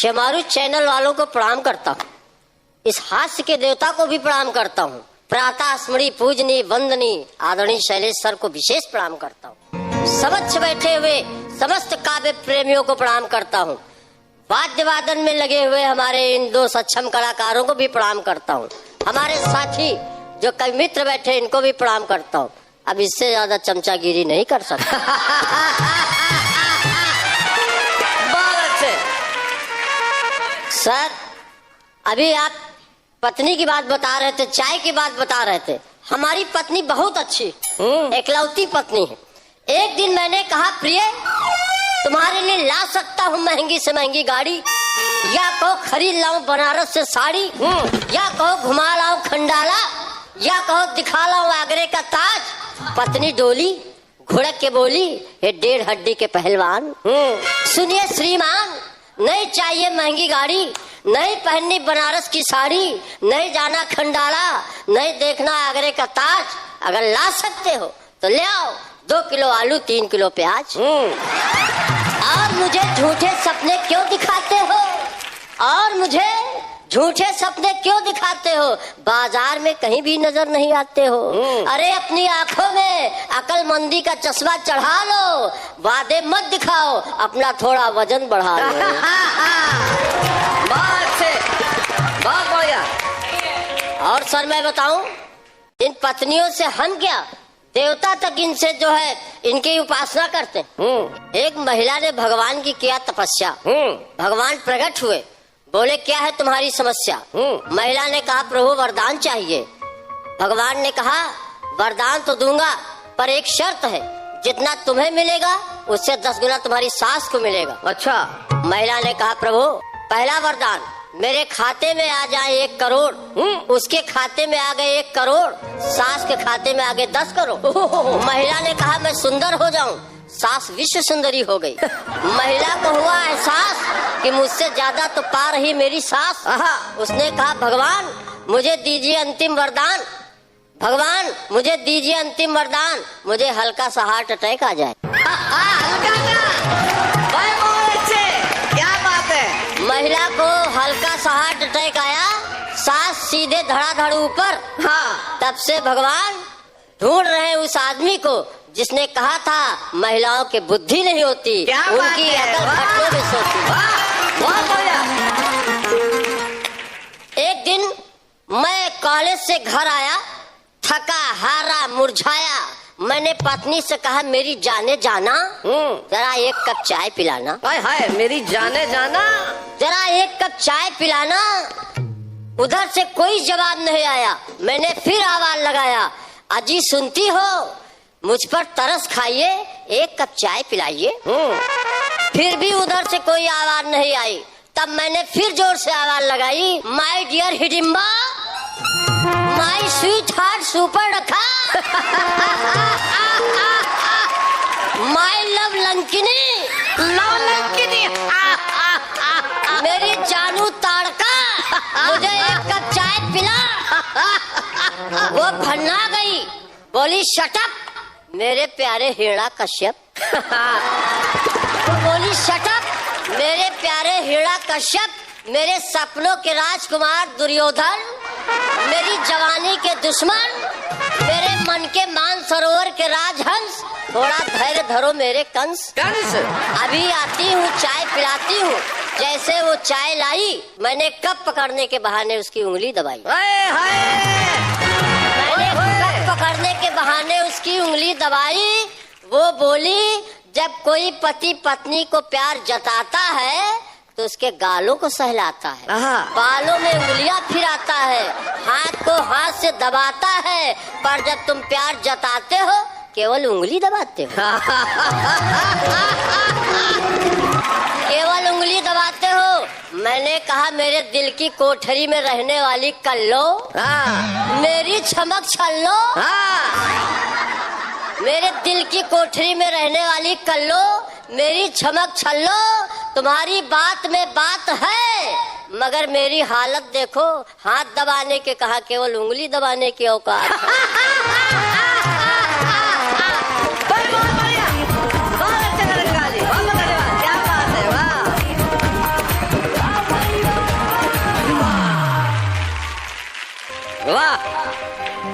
Shemaroo channel वालों को प्रणाम करता हूँ, इस हास्य के देवता को भी प्रणाम करता हूँ, प्रातः स्मृति पूजनी वंदनी आदरणीय शैलेश सर को विशेष प्रणाम करता हूँ, समक्ष बैठे हुए समस्त काव्य प्रेमियों को प्रणाम करता हूँ, वाद्य वादन में लगे हुए हमारे इन दो सक्षम कलाकारों को भी प्रणाम करता हूँ, हमारे साथी जो कई मित्र बैठे इनको भी प्रणाम करता हूँ। अब इससे ज्यादा चमचागिरी नहीं कर सकता। सर अभी आप पत्नी की बात बता रहे थे, चाय की बात बता रहे थे। हमारी पत्नी बहुत अच्छी एकलौती पत्नी है। एक दिन मैंने कहा प्रिय तुम्हारे लिए ला सकता हूँ महंगी से महंगी गाड़ी, या कहो खरीद लाऊं बनारस से साड़ी, या कहो घुमा लाऊं खंडाला, या कहो दिखा लाऊं आगरे का ताज। पत्नी डोली घुड़क के बोली हे 1.5 हड्डी के पहलवान, सुनिए श्रीमान, नहीं चाहिए महंगी गाड़ी, नहीं पहननी बनारस की साड़ी, नहीं जाना खंडाला, नहीं देखना आगरे का ताज। अगर ला सकते हो तो ले आओ 2 किलो आलू 3 किलो प्याज। और मुझे झूठे सपने क्यों दिखाते हो, और मुझे झूठे सपने क्यों दिखाते हो, बाजार में कहीं भी नजर नहीं आते हो। अरे अपनी आंखों में अकलमंदी का चश्मा चढ़ा लो, वादे मत दिखाओ, अपना थोड़ा वजन बढ़ा लो। बहुत बढ़िया। और सर मैं बताऊं, इन पत्नियों से हम क्या देवता तक इनसे जो है इनकी उपासना करते। एक महिला ने भगवान की किया तपस्या, भगवान प्रकट हुए, बोले क्या है तुम्हारी समस्या। महिला ने कहा प्रभु वरदान चाहिए। भगवान ने कहा वरदान तो दूंगा पर एक शर्त है, जितना तुम्हें मिलेगा उससे 10 गुना तुम्हारी सास को मिलेगा। अच्छा। महिला ने कहा प्रभु पहला वरदान मेरे खाते में आ जाए 1 करोड़, उसके खाते में आ गए 1 करोड़, सास के खाते में आ गए 10 करोड़। महिला ने कहा मैं सुंदर हो जाऊं, सास विश्व सुंदरी हो गई। महिला को हुआ एहसास कि मुझसे ज्यादा तो पा रही मेरी सास। उसने कहा भगवान मुझे दीजिए अंतिम वरदान, भगवान मुझे दीजिए अंतिम वरदान, मुझे हल्का सा हार्ट अटैक आ जाए। क्या बात है। महिला को हल्का सा हार्ट अटैक आया, सास सीधे धड़ाधड़ ऊपर। तब से भगवान ढूंढ रहे उस आदमी को जिसने कहा था महिलाओं की बुद्धि नहीं होती, उनकी अकल खट्टों में सोती। बहुत बढ़िया। एक दिन मैं कॉलेज से घर आया, थका हारा मुरझाया। मैंने पत्नी से कहा मेरी जाने जाना जरा 1 कप चाय पिलाना। हाय हाय मेरी जाने जाना, जरा 1 कप चाय पिलाना। उधर से कोई जवाब नहीं आया। मैंने फिर आवाज लगाया अजी सुनती हो, मुझ पर तरस खाइए, 1 कप चाय पिलाइए। फिर भी उधर से कोई आवाज नहीं आई। तब मैंने फिर जोर से आवाज लगाई my dear Hidimba, my sweetheart सुपर रखा, माय लव लंकिनी, मेरी जानू ताड़का, मुझे 1 कप चाय पिला। वो भन्ना गई, बोली शटअप मेरे प्यारे हिरणा कश्यप। तो बोली शटअप मेरे प्यारे हिरणा कश्यप, मेरे सपनों के राजकुमार दुर्योधन, मेरी जवानी के दुश्मन, मेरे मन के मानसरोवर के राजहंस, थोड़ा धैर्य धरो मेरे कंस। अभी आती हूँ चाय पिलाती हूँ। जैसे वो चाय लाई, मैंने कप पकड़ने के बहाने उसकी उंगली दबाई। मैंने कप पकड़ने के बहाने उसकी उंगली दबाई। वो बोली जब कोई पति पत्नी को प्यार जताता है तो उसके गालों को सहलाता है, बालों में उंगलियां फिराता है, हाथ को हाथ से दबाता है, पर जब तुम प्यार जताते हो केवल उंगली दबाते हो। केवल उंगली दबाते हो। मैंने कहा मेरे दिल की कोठरी में रहने वाली कल्लो, मेरी चमक छल्लो, मेरे दिल की कोठरी में रहने वाली कल्लो, मेरी चमक छल्लो, तुम्हारी बात में बात है, मगर मेरी हालत देखो, हाथ दबाने के कहा केवल उंगली दबाने की औकात है। क्या बात है, वाह।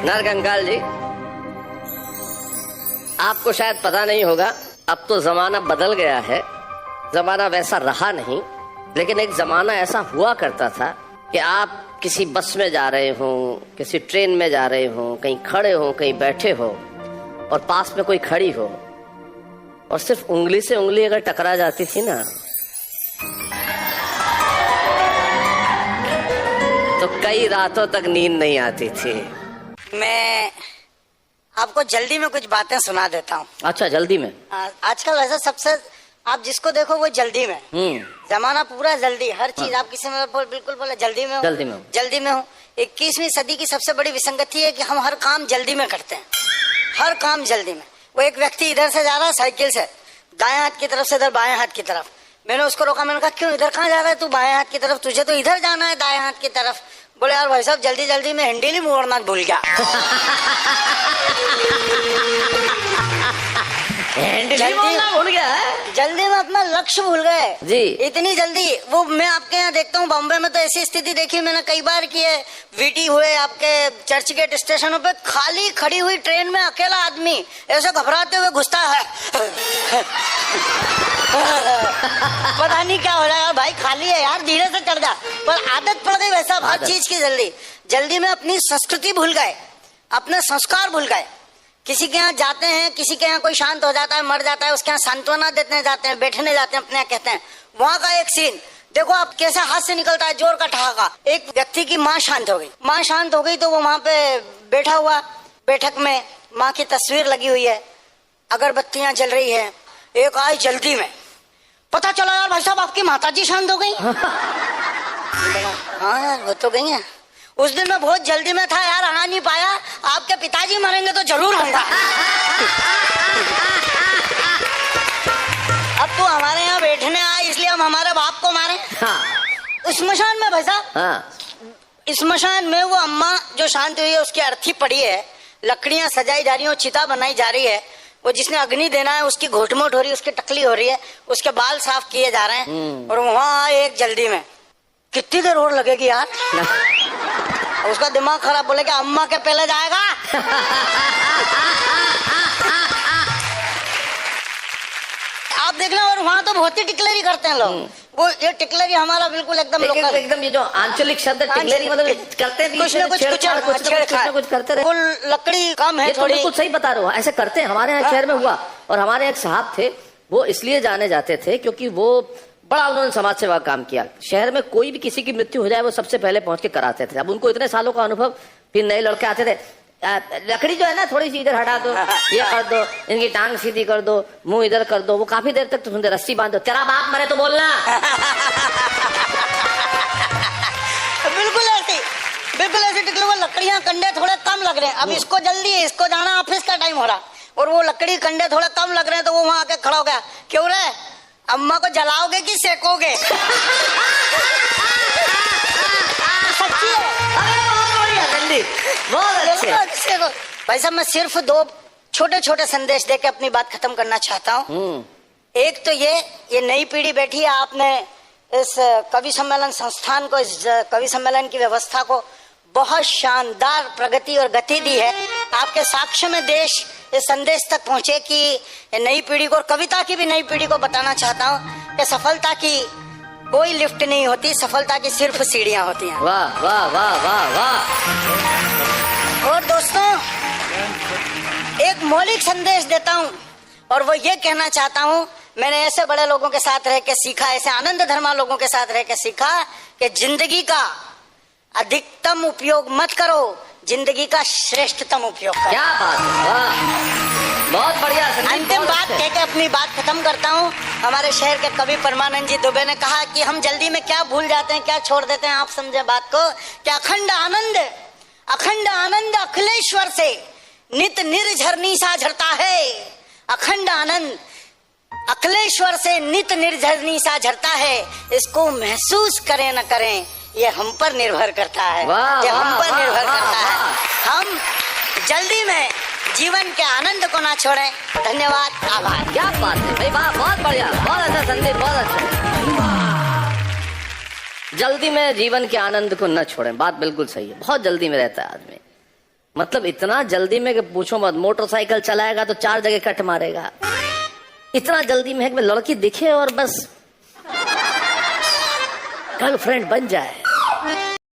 नरकंकाल जी, आपको शायद पता नहीं होगा, अब तो जमाना बदल गया है, जमाना वैसा रहा नहीं। लेकिन एक जमाना ऐसा हुआ करता था कि आप किसी बस में जा रहे हो, किसी ट्रेन में जा रहे हो, कहीं खड़े हो, कहीं बैठे हो, और पास में कोई खड़ी हो, और सिर्फ उंगली से उंगली अगर टकरा जाती थी ना, तो कई रातों तक नींद नहीं आती थी। मैं आपको जल्दी में कुछ बातें सुना देता हूँ। अच्छा, जल्दी में? आजकल ऐसा सबसे, आप जिसको देखो वो जल्दी में। जमाना पूरा जल्दी, हर चीज आप किसी में बिल्कुल बोले जल्दी में हो, जल्दी में हो, जल्दी में हो। 21वीं सदी की सबसे बड़ी विसंगति है कि हम हर काम जल्दी में करते हैं, हर काम जल्दी में। वो एक व्यक्ति इधर से जा रहा है साइकिल से, दाएं हाथ की तरफ से इधर बाएं हाथ की तरफ। मैंने उसको रोका, मैंने कहा क्यों, इधर कहाँ जा रहा है तू, बाएं हाथ की तरफ, तुझे तो इधर जाना है दाएं हाथ की तरफ। बोले यार भाई साहब, जल्दी जल्दी में हैंडल ही मोड़ना भूल गया। भूल गया है, जल्दी में अपना लक्ष्य भूल गए जी। इतनी जल्दी, वो मैं आपके यहाँ देखता हूँ बॉम्बे में तो ऐसी स्थिति देखी मैंने कई बार की है। वीटी हुए आपके चर्च गेट स्टेशनों पे, खाली खड़ी हुई ट्रेन में अकेला आदमी ऐसे घबराते हुए घुसता है। पता नहीं क्या हो रहा है भाई, खाली है यार, धीरे से चढ़ जा। पर आदत पड़ गई वैसा हर चीज की जल्दी। जल्दी में अपनी संस्कृति भूल गए, अपने संस्कार भूल गए। किसी के यहाँ जाते हैं, किसी के यहाँ कोई शांत हो जाता है, मर जाता है, उसके यहाँ सांत्वना देने जाते हैं, बैठने जाते हैं, अपने यहाँ कहते हैं। वहाँ का एक सीन देखो आप, कैसे हाथ से निकलता है जोर का ठहाका। एक व्यक्ति की माँ शांत हो गई, माँ शांत हो गई तो वो वहाँ पे बैठा हुआ, बैठक में माँ की तस्वीर लगी हुई है, अगरबत्तियां जल रही है। एक आई जल्दी में, पता चला यार भाई साहब आपकी माताजी शांत हो गई। हाँ यार वो तो गई है, उस दिन मैं बहुत जल्दी में था यार, आ नहीं पाया। आपके पिताजी मरेंगे तो जरूर आऊंगा। अब तो हमारे यहाँ बैठने आए इसलिए हम हमारे बाप को मारे। हाँ। स्मशान में भाई साहब, हाँ। स्मशान में वो अम्मा जो शांत हुई है उसकी अर्थी पड़ी है, लकड़ियां सजाई जा रही है, चिता बनाई जा रही है। वो जिसने अग्नि देना है उसकी घोटमोट हो रही है, उसकी टकली हो रही है, उसके बाल साफ किए जा रहे हैं। और वहाँ एक जल्दी में, कितनी देर और लगेगी यार। उसका दिमाग खराब, बोले कि अम्मा के पहले जाएगा। आप देख लो, और वहाँ तो बहुत ही टिकलरी करते हैं लोग। वो ये टिकलरी हमारा बिल्कुल एकदम लोकल, एकदम ये जो आंचलिक शब्द टिकलरी मतलब करते हैं, कुछ ना कुछ करते रहे। वो लकड़ी कम है थोड़ी। कुछ सही बता रहे हो, ऐसे करते हैं। हमारे यहाँ शहर में हुआ, और हमारे एक साहब थे, वो इसलिए जाने जाते थे क्योंकि वो बड़ा उन्होंने समाज सेवा काम किया। शहर में कोई भी किसी की मृत्यु हो जाए वो सबसे पहले पहुंच के कराते थे। अब उनको इतने सालों का अनुभव, फिर नए लड़के आते थे, लकड़ी जो है ना थोड़ी सी इधर हटा दो, ये कर दो, इनकी टांग सीधी कर दो, मुंह इधर कर दो। वो काफी देर तक तो सुनते, रस्सी बांध दो, तेरा बाप मरे तो बोलना। बिल्कुल ऐसे टिकले। वो लकड़ियां कंडे थोड़े कम लग रहे हैं, अब इसको जल्दी है, इसको जाना ऑफिस का टाइम हो रहा, और वो लकड़ी कंडे थोड़े कम लग रहे हैं, तो वो वहां आके खड़ा हो गया। क्यों रे, अम्मा को जलाओगे कि सेकोगे? सच्ची है। भाई साहब मैं सिर्फ 2 छोटे छोटे संदेश देके अपनी बात खत्म करना चाहता हूँ। एक तो ये नई पीढ़ी बैठी है, आपने इस कवि सम्मेलन संस्थान को, इस कवि सम्मेलन की व्यवस्था को बहुत शानदार प्रगति और गति दी है। आपके साक्ष्य में देश इस संदेश तक पहुंचे कि नई पीढ़ी को, और कविता की भी नई पीढ़ी को बताना चाहता हूँ कि सफलता की कोई लिफ्ट नहीं होती, सफलता की सिर्फ सीढ़ियां होती हैं। वाह वाह वाह वाह वाह। और दोस्तों एक मौलिक संदेश देता हूँ, और वो ये कहना चाहता हूँ, मैंने ऐसे बड़े लोगों के साथ रह के सीखा, ऐसे आनंद धर्मा लोगों के साथ रह के सीखा कि जिंदगी का अधिकतम उपयोग मत करो, जिंदगी का श्रेष्ठतम उपयोग करो। क्या बात है, वाह, बहुत बढ़िया। अंतिम बात कह के अपनी बात खत्म करता हूँ। हमारे शहर के कवि परमानंद जी दुबे ने कहा कि हम जल्दी में क्या भूल जाते हैं, क्या छोड़ देते हैं, आप समझे बात को। कि अखंड आनंद अखिलेश्वर से नित निर्झरनी सा झरता है। अखंड आनंद अखिलेश्वर से नित निर्झरनी सा झरता है। इसको महसूस करें न करें ये हम पर निर्भर करता है, ये हम पर निर्भर करता है। हम जल्दी में जीवन के आनंद को ना छोड़ें। धन्यवाद, आभार। क्या बात है भाई, वाह, बहुत बढ़िया, बहुत अच्छा संदेश, बहुत अच्छा। जल्दी में जीवन के आनंद को न छोड़ें, बात बिल्कुल सही है। बहुत जल्दी में रहता है आदमी। मतलब इतना जल्दी में कि पूछो मत, मोटरसाइकिल चलाएगा तो 4 जगह कट मारेगा। इतना जल्दी में है कि लड़की दिखे और बस गर्लफ्रेंड बन जाए।